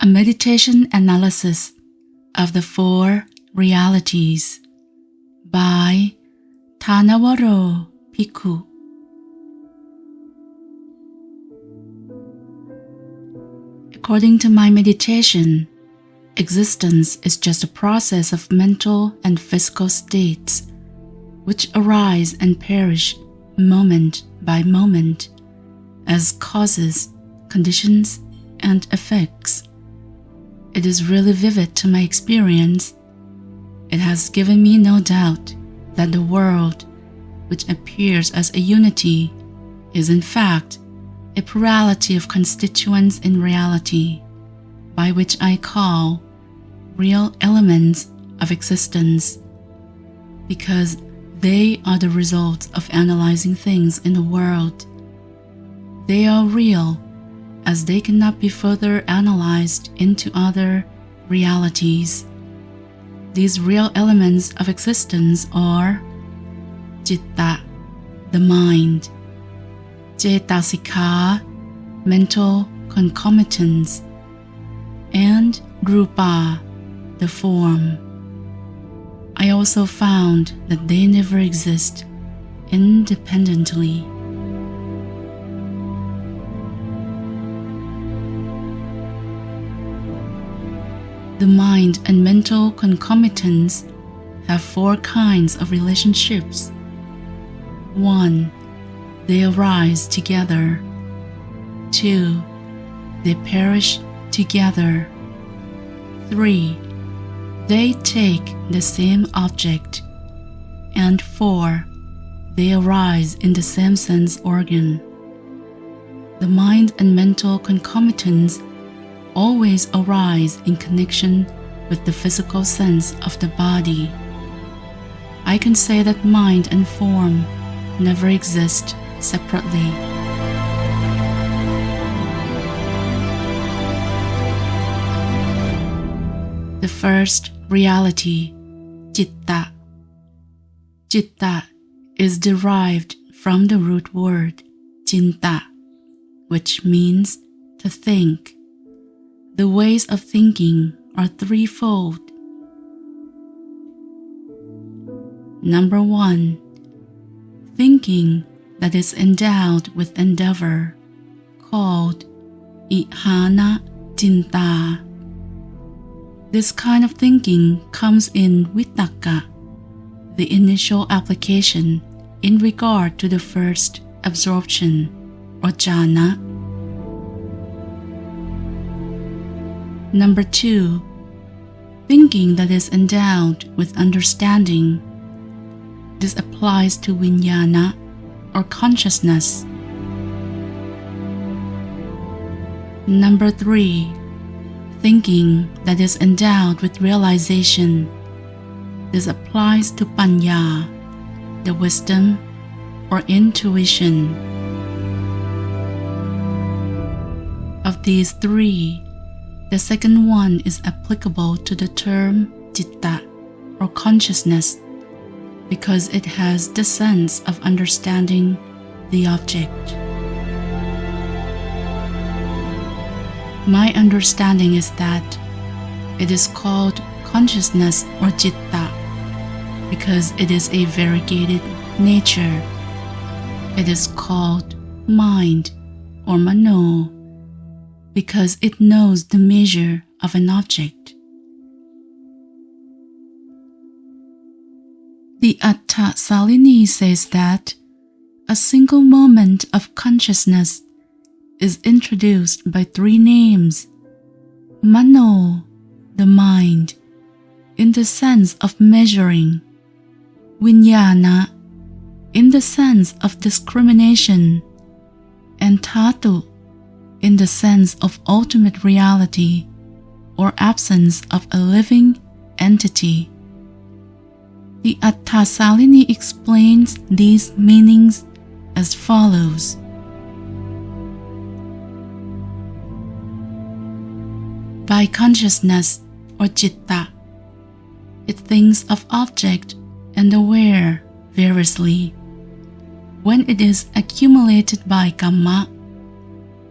A meditation analysis of the four realities by Thanawaro Bhikkhu. According to my meditation, existence is just a process of mental and physical states which arise and perish moment by moment as causes, conditions, and effects. It is really vivid to my experience. It has given me no doubt that the world, which appears as a unity, is in fact a plurality of constituents in reality, by which I call real elements of existence, because they are the results of analyzing things in the world. They are real, as they cannot be further analyzed into other realities. These real elements of existence are Citta, the mind; Cetasika, mental concomitants; and Rupa, the form. I also found that they never exist independently. The mind and mental concomitants have four kinds of relationships. 1. They arise together. 2. They perish together. 3. They take the same object. And 4. They arise in the same sense organ. The mind and mental concomitants always arise in connection with the physical sense of the body. I can say that mind and form never exist separately. The first reality, Citta. Citta is derived from the root word cinta, which means to think. The ways of thinking are threefold. Number 1. Thinking that is endowed with endeavor, called ihana cinta. This kind of thinking comes in vitakka, the initial application in regard to the first absorption or jhana. Number 2. Thinking that is endowed with understanding. This applies to vijnana or consciousness. Number 3. Thinking that is endowed with realization. This applies to panya, the wisdom or intuition. Of these three, the second one is applicable to the term citta or consciousness because it has the sense of understanding the object. My understanding is that it is called consciousness or citta because it is a variegated nature. It is called mind or mano because it knows the measure of an object. The Atta Salini says that a single moment of consciousness is introduced by three names: mano, the mind, in the sense of measuring; vijnana, in the sense of discrimination; and dhatu, in the sense of ultimate reality or absence of a living entity. The Atta Salini explains these meanings as follows. By consciousness or citta, it thinks of object and aware variously. When it is accumulated by kamma,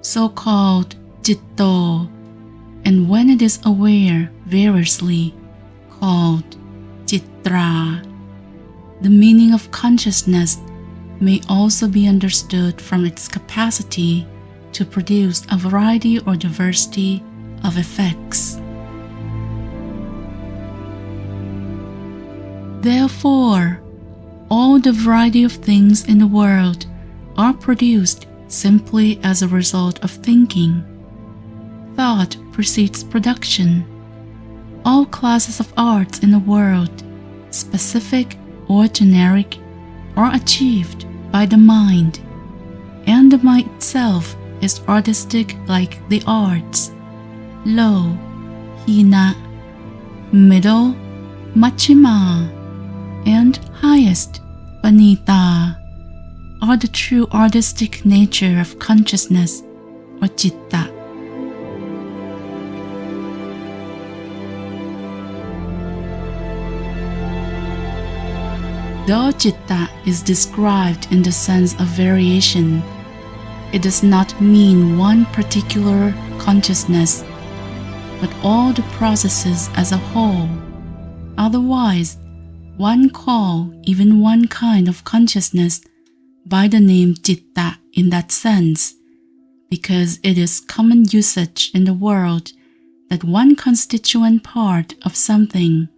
so-called citto, and when it is aware variously, called Citta. The meaning of consciousness may also be understood from its capacity to produce a variety or diversity of effects. Therefore, all the variety of things in the world are produced simply as a result of thinking. Thought precedes production. All classes of arts in the world, specific or generic, are achieved by the mind, and the mind itself is artistic like the arts. Low, hina, middle, machima, and highest, panita, are the true artistic nature of consciousness or citta. Though citta is described in the sense of variation, it does not mean one particular consciousness, but all the processes as a whole. Otherwise, one call even one kind of consciousness by the name citta in that sense, because it is common usage in the world that one constituent part of something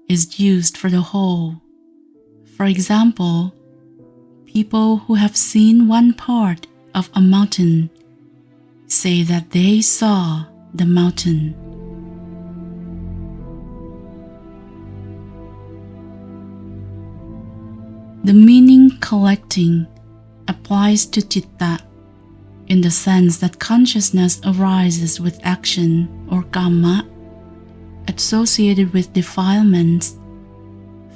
is used for the whole. For example, people who have seen one part of a mountain say that they saw the mountain. The meaning collecting applies to citta in the sense that consciousness arises with action or kamma associated with defilements.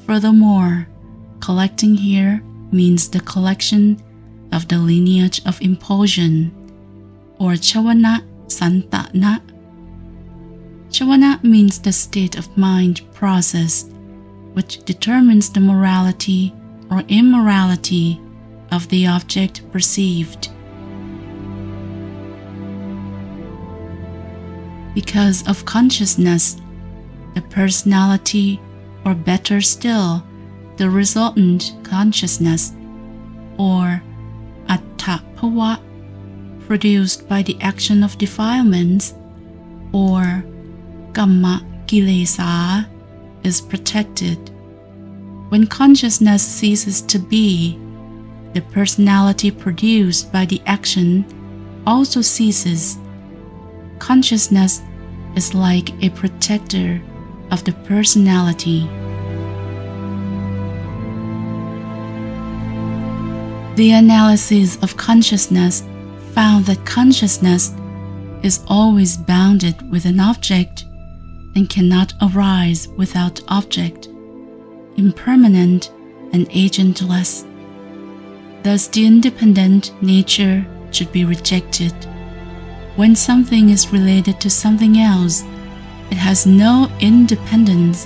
Furthermore, collecting here means the collection of the lineage of impulsion, or chawana santana. Chawana means the state of mind process which determines the morality or immorality of the object perceived. Because of consciousness, the personality, or better still, the resultant consciousness, or attha-bhava, produced by the action of defilements, or kamma kilesa, is protected. When consciousness ceases to be, the personality produced by the action also ceases. Consciousness is like a protector of the personality. The analysis of consciousness found that consciousness is always bounded with an object and cannot arise without object, impermanent and agentless. Thus, the independent nature should be rejected. When something is related to something else, it has no independence,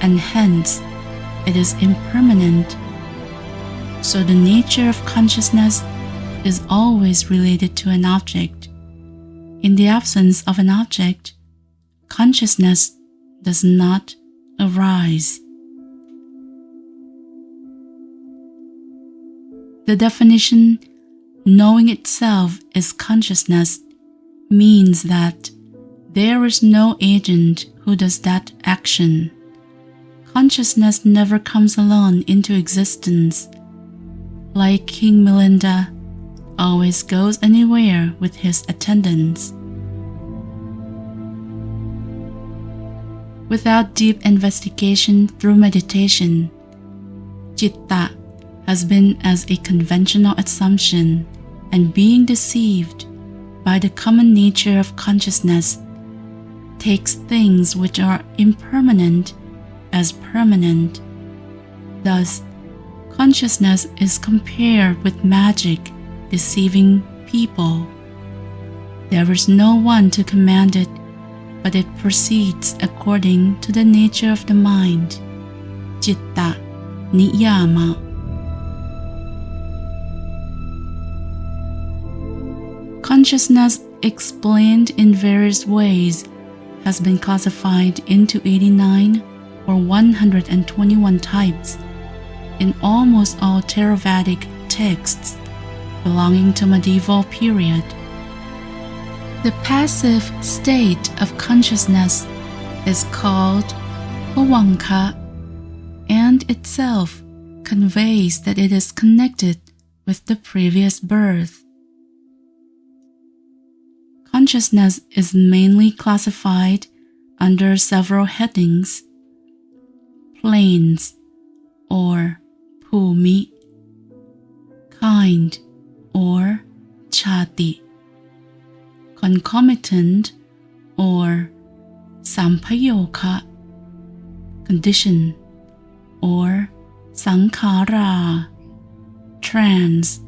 and hence it is impermanent. So the nature of consciousness is always related to an object. In the absence of an object, consciousness does not arise. The definition, knowing itself is consciousness, means that there is no agent who does that action. Consciousness never comes alone into existence. Like King Milinda, always goes anywhere with his attendants. Without deep investigation through meditation, citta has been as a conventional assumption, and being deceived by the common nature of consciousness, takes things which are impermanent as permanent. Thus, consciousness is compared with magic deceiving people. There is no one to command it, but it proceeds according to the nature of the mind. Citta, niyama. Consciousness explained in various ways, has been classified into 89 or 121 types in almost all Theravadic texts belonging to medieval period. The passive state of consciousness is called bhavanka, and itself conveys that it is connected with the previous birth. Consciousness is mainly classified under several headings: planes or bhumi, kind or chati, concomitant or sampayoka, condition or sankhara, trance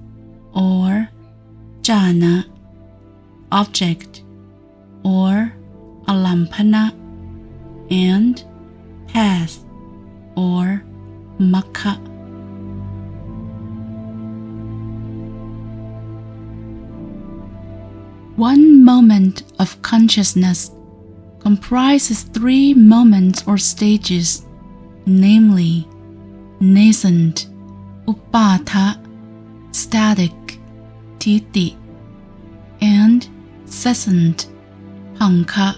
or jhana, object or alampana, and path or makha. One moment of consciousness comprises 3 moments or stages, namely nascent, upatha, static, titi, and cessant, pankha.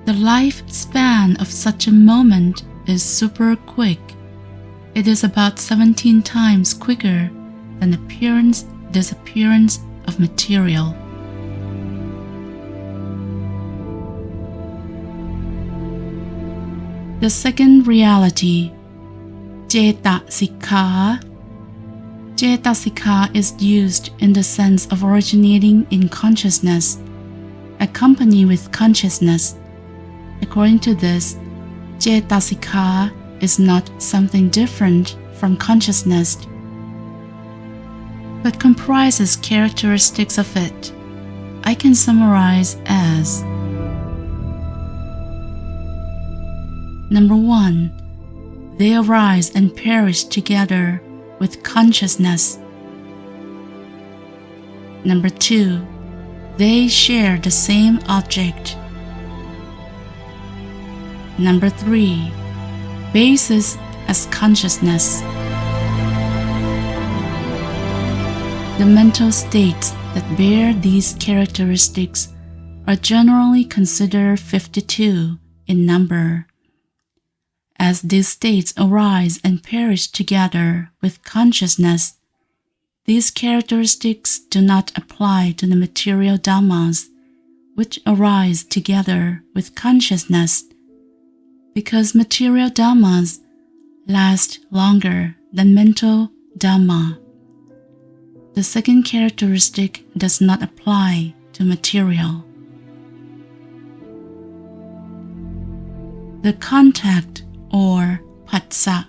The lifespan of such a moment is super quick. It is about 17 times quicker than disappearance of material. The second reality, Cetasika. Cetasika is used in the sense of originating in consciousness, accompanied with consciousness. According to this, Cetasika is not something different from consciousness, but comprises characteristics of it. I can summarize as: Number 1, they arise and perish together with consciousness. Number 2, they share the same object. Number 3, basis as consciousness. The mental states that bear these characteristics are generally considered 52 in number. As these states arise and perish together with consciousness, these characteristics do not apply to the material dhammas which arise together with consciousness, because material dhammas last longer than mental dhamma. The second characteristic does not apply to material. The contact or phassa,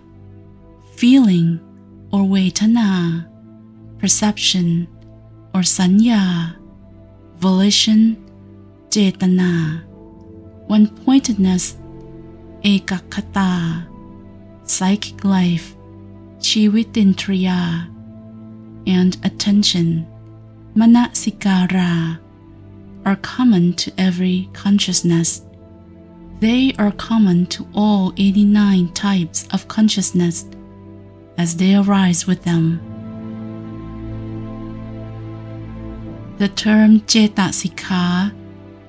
feeling or vedana, perception or sanya, volition, cetana, one-pointedness, ekakkata, psychic life, chivitintriya, and attention, manasikara, are common to every consciousness. They are common to all 89 types of consciousness as they arise with them. The term Cetasika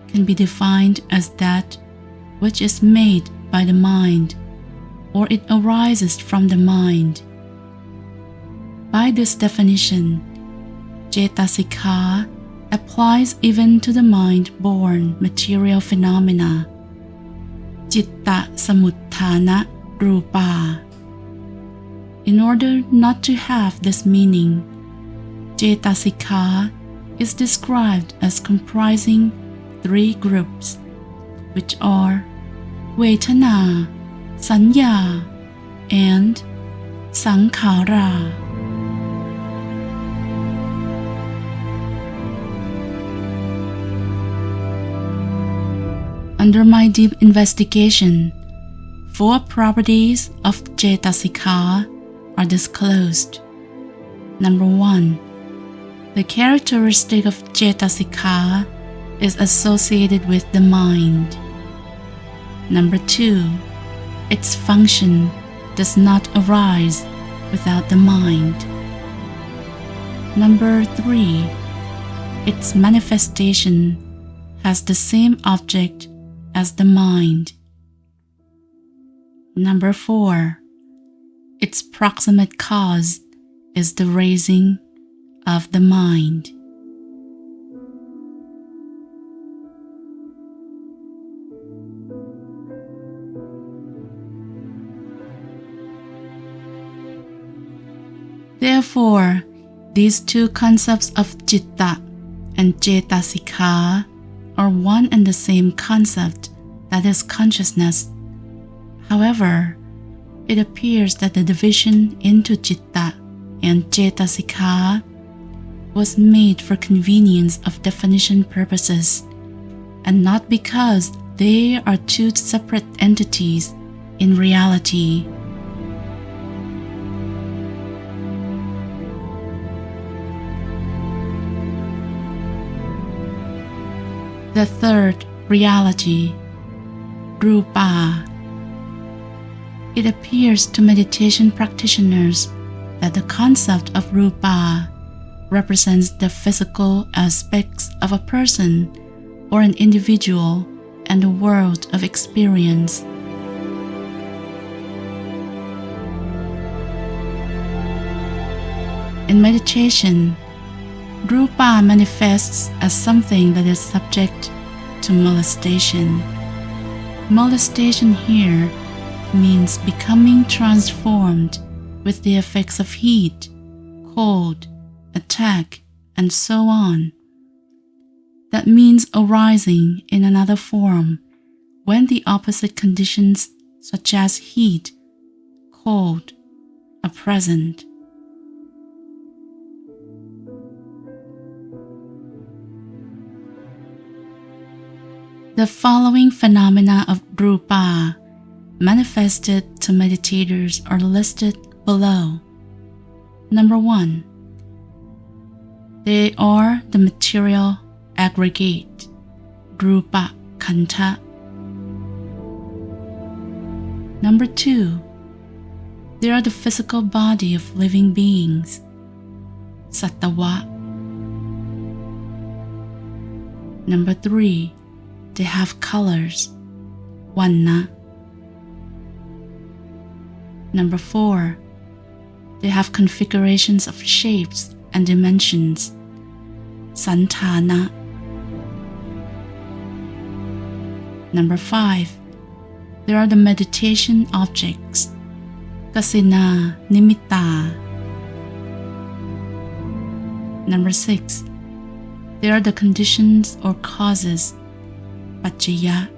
can be defined as that which is made by the mind, or it arises from the mind. By this definition, Cetasika applies even to the mind-born material phenomena, Citta samutthana rupa. In order not to have this meaning, Cetasika is described as comprising 3 groups, which are vedana, sanya, and sankhara. Under my deep investigation, 4 properties of Cetasika are disclosed. Number 1, the characteristic of Cetasika is associated with the mind. Number 2, its function does not arise without the mind. Number 3, its manifestation has the same object as the mind. Number 4, its proximate cause is the raising of the mind. Therefore, these two concepts of Citta and Cetasika are one and the same concept, that is consciousness. However, it appears that the division into Citta and Cetasika was made for convenience of definition purposes, and not because they are two separate entities in reality. The third reality, Rupa. It appears to meditation practitioners that the concept of Rupa represents the physical aspects of a person or an individual and the world of experience. In meditation, Rupa manifests as something that is subject to molestation. Molestation here means becoming transformed with the effects of heat, cold, attack, and so on. That means arising in another form when the opposite conditions such as heat, cold, are present. The following phenomena of Rupa manifested to meditators are listed below. Number 1, they are the material aggregate, Rupa Kanta. Number 2, they are the physical body of living beings, Sattva. Number 3, they have colors, Vanna. Number 4, they have configurations of shapes and dimensions, Santana. Number 5, there are the meditation objects, Kasina Nimitta. Number 6, there are the conditions or causes, Paccaya.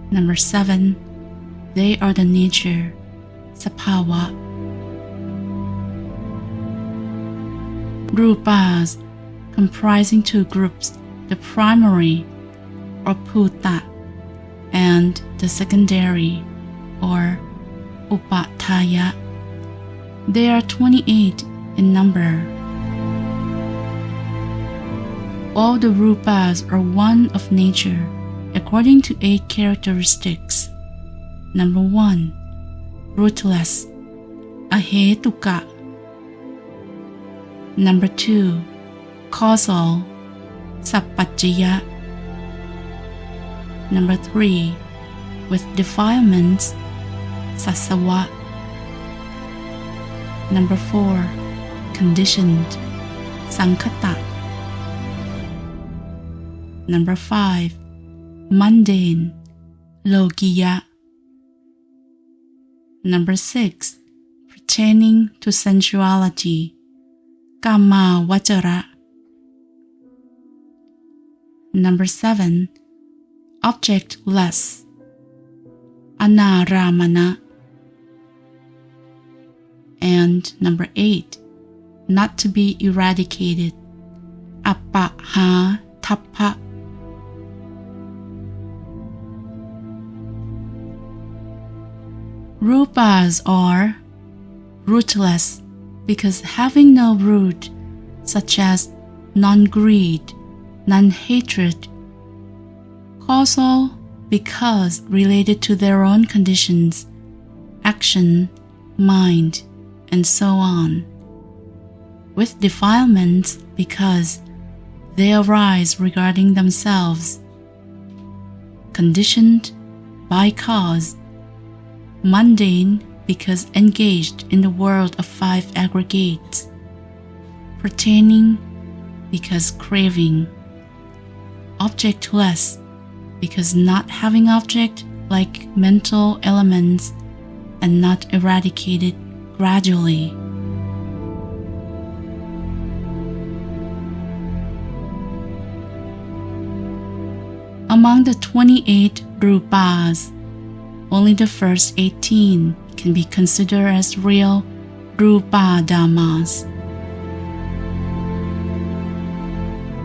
Number 7, they are the nature, Sabhava. Rupas comprising two groups, the primary or Bhuta and the secondary or Upattaya. They are 28 in number. All the Rupas are one of nature according to 8 characteristics. Number 1, rootless, ahetuka. Number 2, causal, sappajjaya. Number 3, with defilements, sassawa. Number 4, conditioned, sankhata. Number 5, mundane, lokiya. Number 6, pertaining to sensuality, kama vachara. Number 7, objectless, anaramana. And number 8, not to be eradicated, apaha tappa. Rupas are rootless because having no root, such as non-greed, non-hatred. Causal because related to their own conditions, action, mind, and so on. With defilements because they arise regarding themselves. Conditioned by cause. Mundane because engaged in the world of five aggregates. Pertaining because craving. Objectless because not having object like mental elements and not eradicated gradually. Among the 28 rupas, only the first 18 can be considered as real rupa dhammas.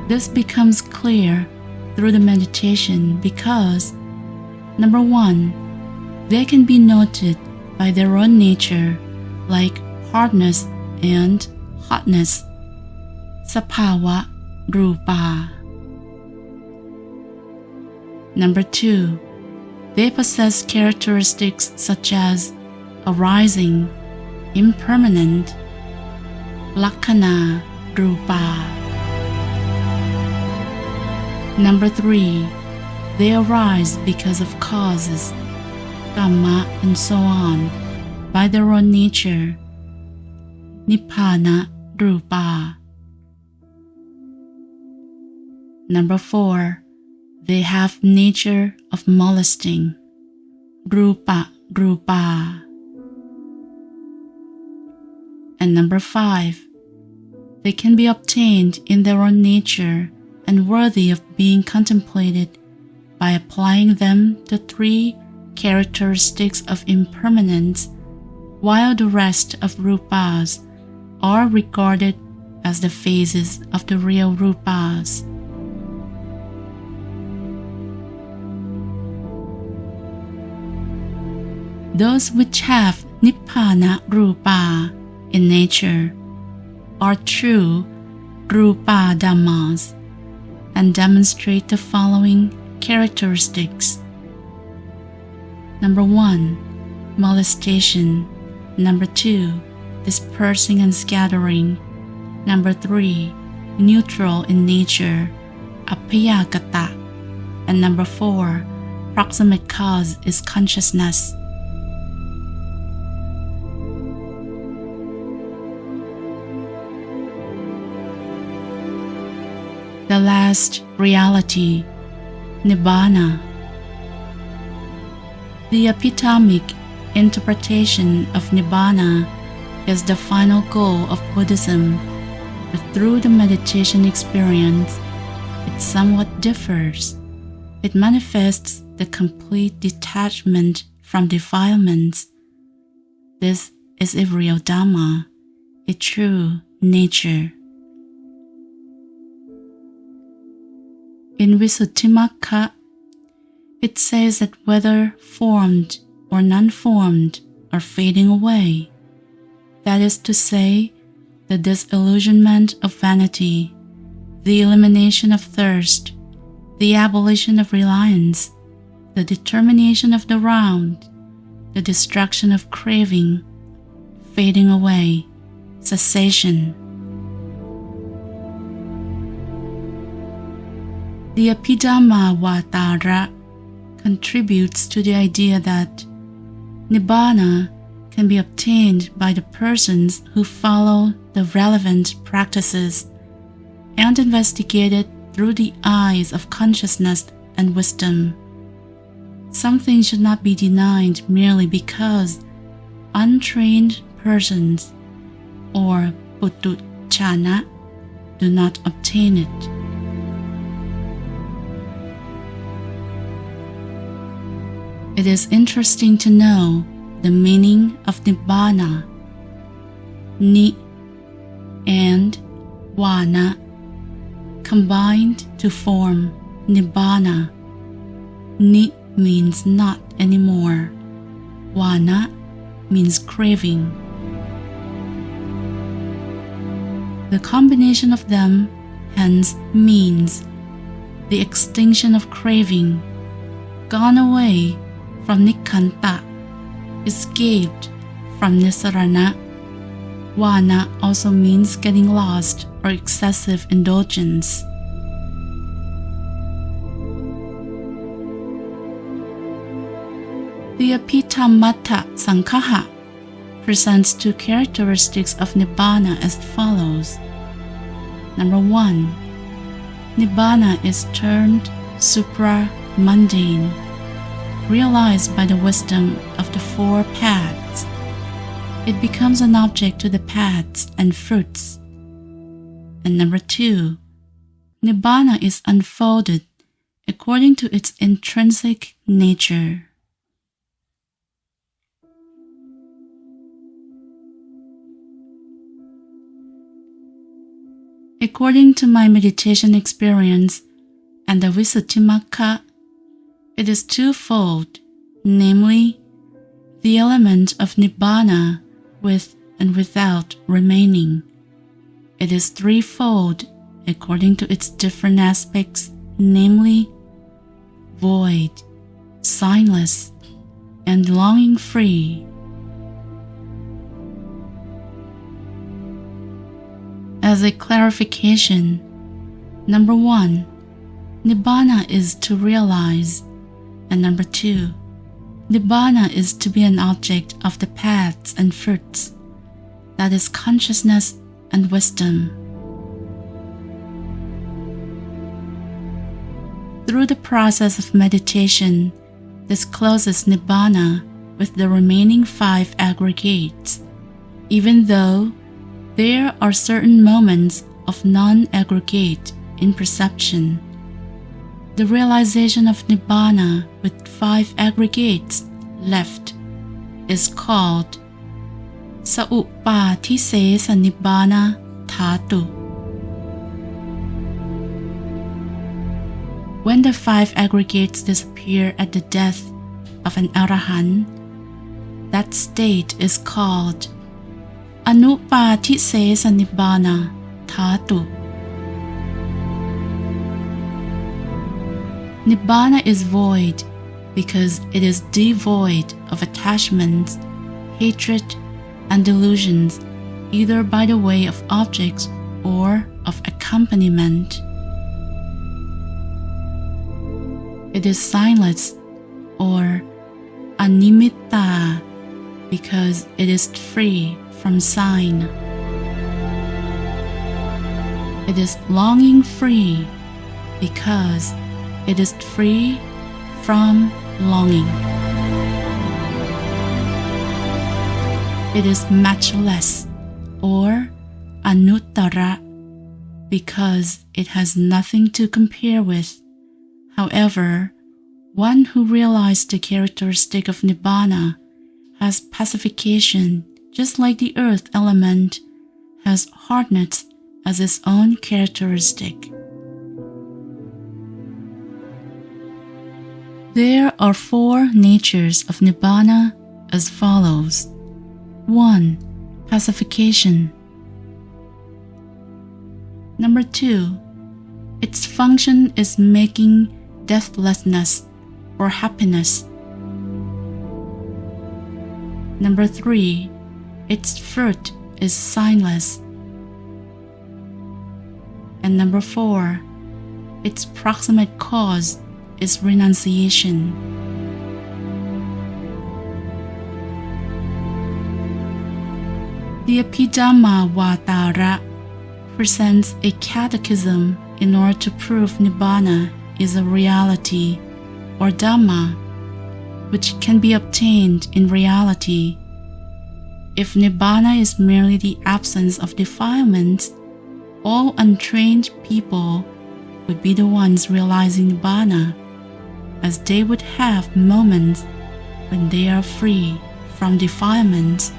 This becomes clear through the meditation because, number 1, they can be noted by their own nature like hardness and hotness, saphava rupa. Number 2, they possess characteristics such as arising, impermanent, lakkhana rupa. Number 3, they arise because of causes, kamma and so on, by their own nature, nibbana rupa. Number 4, they have nature of molesting, rupa rupa. And number 5, they can be obtained in their own nature and worthy of being contemplated by applying them to 3 characteristics of impermanence, while the rest of rupas are regarded as the phases of the real rupas. Those which have nibbana rupa in nature are true rupa dhammas and demonstrate the following characteristics. Number 1, molestation. Number 2, dispersing and scattering. Number 3, neutral in nature, apayagata. And number 4, proximate cause is consciousness. The last reality, Nibbana. The epitomic interpretation of Nibbana is the final goal of Buddhism, but through the meditation experience, it somewhat differs. It manifests the complete detachment from defilements. This is a real Dhamma, a true nature. In Visuddhimagga, it says that whether formed or non-formed are fading away. That is to say, the disillusionment of vanity, the elimination of thirst, the abolition of reliance, the determination of the round, the destruction of craving, fading away, cessation. The Abhidhamma Vatara contributes to the idea that Nibbana can be obtained by the persons who follow the relevant practices and investigate it through the eyes of consciousness and wisdom. Something should not be denied merely because untrained persons or putuchana do not obtain it. It is interesting to know the meaning of Nibbana. Ni and Wana combined to form Nibbana. Ni means not anymore. Wana means craving. The combination of them hence means the extinction of craving, gone away from Nikkanta, escaped from Nisarana. Vana also means getting lost or excessive indulgence. The Apitamattha Sankhaha presents two characteristics of Nibbana as follows. Number 1. Nibbana is termed supra-mundane, realized by the wisdom of the four paths. It becomes an object to the paths and fruits. And number 2. Nibbana is unfolded according to its intrinsic nature. According to my meditation experience and the Visuddhimagga, it is twofold, namely, the element of Nibbana with and without remaining. It is threefold according to its different aspects, namely, void, signless, and longing-free. As a clarification, number 1, Nibbana is to realize, and number 2, Nibbana is to be an object of the paths and fruits, that is consciousness and wisdom. Through the process of meditation, this closes Nibbana with the remaining 5 aggregates, even though there are certain moments of non-aggregate in perception. The realization of Nibbana with 5 aggregates left is called Saupatisesa Nibbana Dhatu. When the 5 aggregates disappear at the death of an arahant, that state is called Anupatisesa Nibbana Dhatu. Nibbana is void because it is devoid of attachments, hatred, and delusions, either by the way of objects or of accompaniment. It is signless or animitta because it is free from sign. It is longing-free because it is free from longing. It is matchless or anuttara because it has nothing to compare with. However, one who realized the characteristic of Nibbana has pacification, just like the earth element has hardness as its own characteristic. There are 4 natures of Nibbana as follows. 1. Pacification. Number 2. Its function is making deathlessness or happiness. Number 3. Its fruit is signless. And number 4. Its proximate cause is renunciation. The Abhidhamma Vatara presents a catechism in order to prove Nibbana is a reality or Dhamma which can be obtained in reality. If Nibbana is merely the absence of defilements, all untrained people would be the ones realizing Nibbana, as they would have moments when they are free from defilements.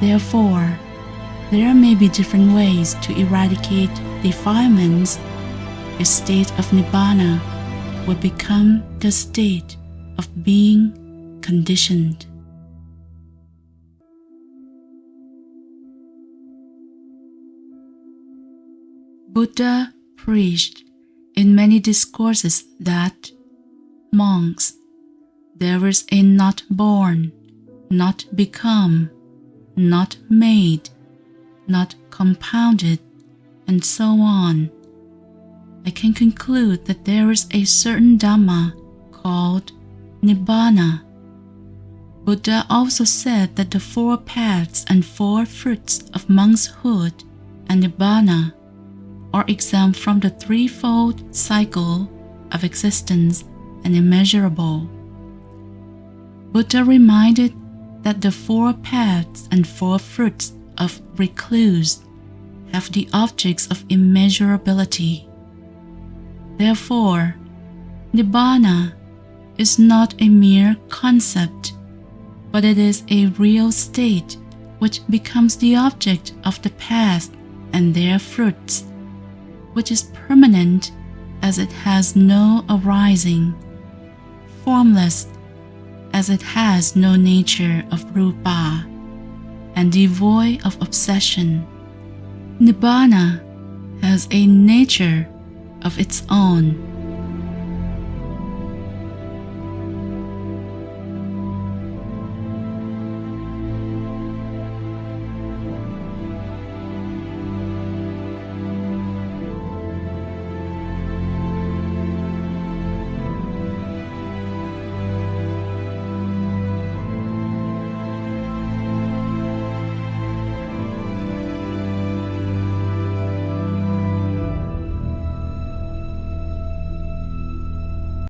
Therefore, there may be different ways to eradicate defilements. A state of Nibbana would become the state of being conditioned. Buddha preached in many discourses that, monks, there is a not born, not become, not made, not compounded, and so on, I can conclude that there is a certain Dhamma called Nibbana. Buddha also said that the 4 paths and 4 fruits of monkshood and Nibbana are exempt from the threefold cycle of existence and immeasurable. Buddha reminded that the 4 paths and 4 fruits of recluse have the objects of immeasurability. Therefore, Nibbana is not a mere concept, but it is a real state which becomes the object of the paths and their fruits, which is permanent as it has no arising, formless as it has no nature of rupa, and devoid of obsession. Nibbana has a nature of its own.